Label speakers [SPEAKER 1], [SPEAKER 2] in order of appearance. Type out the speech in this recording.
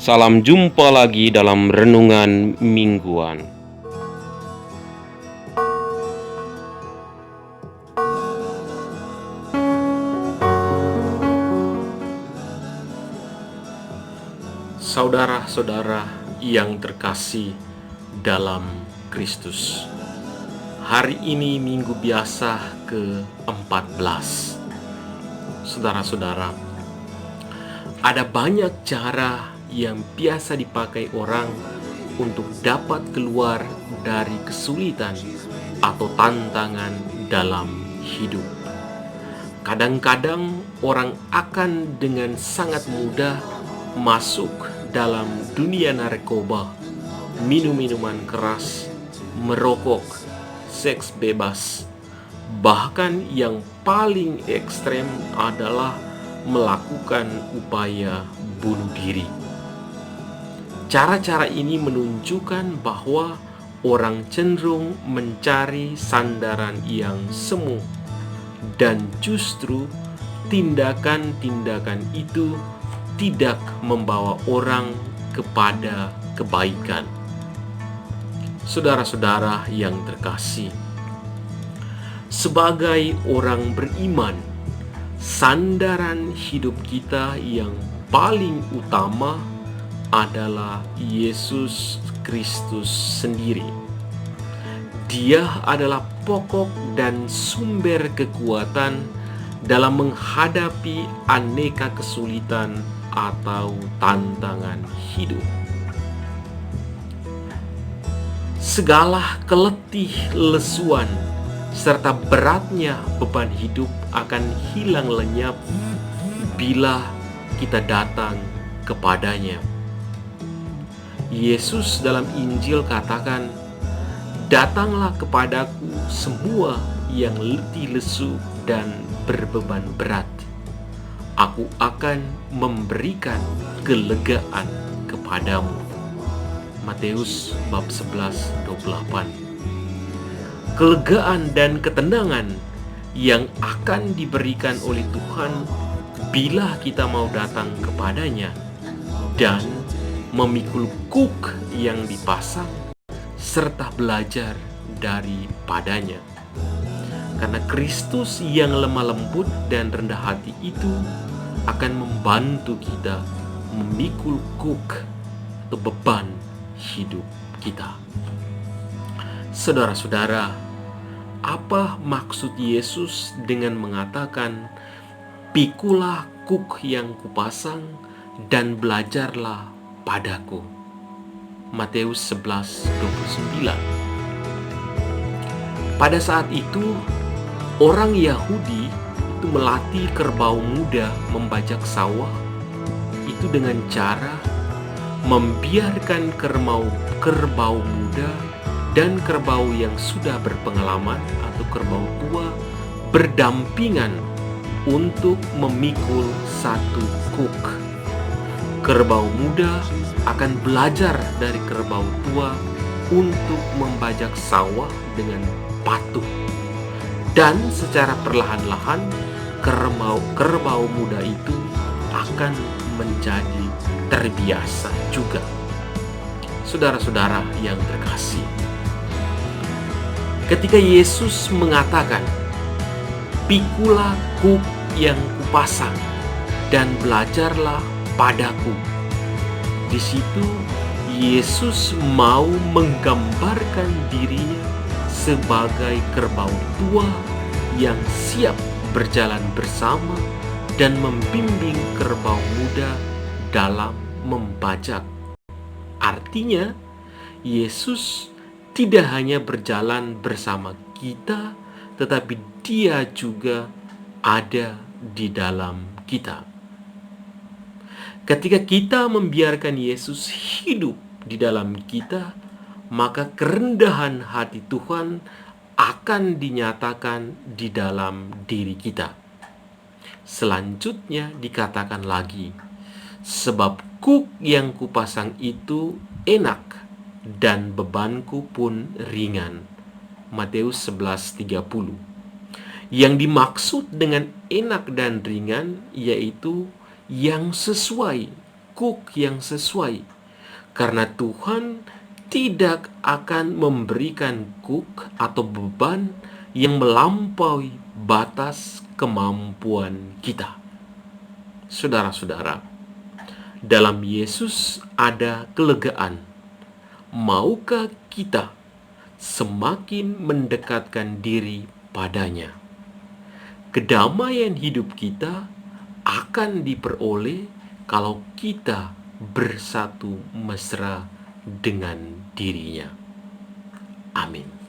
[SPEAKER 1] Salam jumpa lagi dalam renungan mingguan. Saudara-saudara yang terkasih dalam Kristus, hari ini minggu biasa ke-14. Saudara-saudara, ada banyak cara yang biasa dipakai orang untuk dapat keluar dari kesulitan atau tantangan dalam hidup. Kadang-kadang orang akan dengan sangat mudah masuk dalam dunia narkoba, minum-minuman keras, merokok, seks bebas. Bahkan yang paling ekstrem adalah melakukan upaya bunuh diri. Cara-cara ini menunjukkan bahwa orang cenderung mencari sandaran yang semu, dan justru tindakan-tindakan itu tidak membawa orang kepada kebaikan. Saudara-saudara yang terkasih, sebagai orang beriman, sandaran hidup kita yang paling utama adalah Yesus Kristus sendiri. Dia adalah pokok dan sumber kekuatan dalam menghadapi aneka kesulitan atau tantangan hidup. Segala keletih lesuan serta beratnya beban hidup akan hilang lenyap bila kita datang kepadanya. Yesus dalam Injil katakan, "Datanglah kepadaku semua yang letih lesu dan berbeban berat. Aku akan memberikan kelegaan kepadamu." Matius bab 11:28. Kelegaan dan ketenangan yang akan diberikan oleh Tuhan bila kita mau datang kepadanya dan memikul kuk yang dipasang serta belajar daripadanya. Karena Kristus yang lemah lembut dan rendah hati itu akan membantu kita memikul kuk atau beban hidup kita. Saudara-saudara, apa maksud Yesus dengan mengatakan, "Pikulah kuk yang kupasang dan belajarlah padaku"? Matius 11:29. Pada saat itu, orang Yahudi itu melatih kerbau muda membajak sawah itu dengan cara membiarkan kerbau muda dan kerbau yang sudah berpengalaman atau kerbau tua berdampingan untuk memikul satu kuk. Kerbau muda akan belajar dari kerbau tua untuk membajak sawah dengan patuh, dan secara perlahan-lahan kerbau muda itu akan menjadi terbiasa juga. Saudara-saudara yang terkasih, ketika Yesus mengatakan, "Pikulah kuk yang kupasang dan belajarlah padaku," di situ Yesus mau menggambarkan dirinya sebagai kerbau tua yang siap berjalan bersama dan membimbing kerbau muda dalam membajak. Artinya, Yesus tidak hanya berjalan bersama kita, tetapi Dia juga ada di dalam kita. Ketika kita membiarkan Yesus hidup di dalam kita, maka kerendahan hati Tuhan akan dinyatakan di dalam diri kita. Selanjutnya dikatakan lagi, "Sebab kuk yang kupasang itu enak dan bebanku pun ringan." Matius 11:30. Yang dimaksud dengan enak dan ringan yaitu yang sesuai kuk yang sesuai, karena Tuhan tidak akan memberikan kuk atau beban yang melampaui batas kemampuan kita. Saudara-saudara, dalam Yesus ada kelegaan. Maukah kita semakin mendekatkan diri padanya? Kedamaian hidup kita akan diperoleh kalau kita bersatu mesra dengan dirinya. Amin.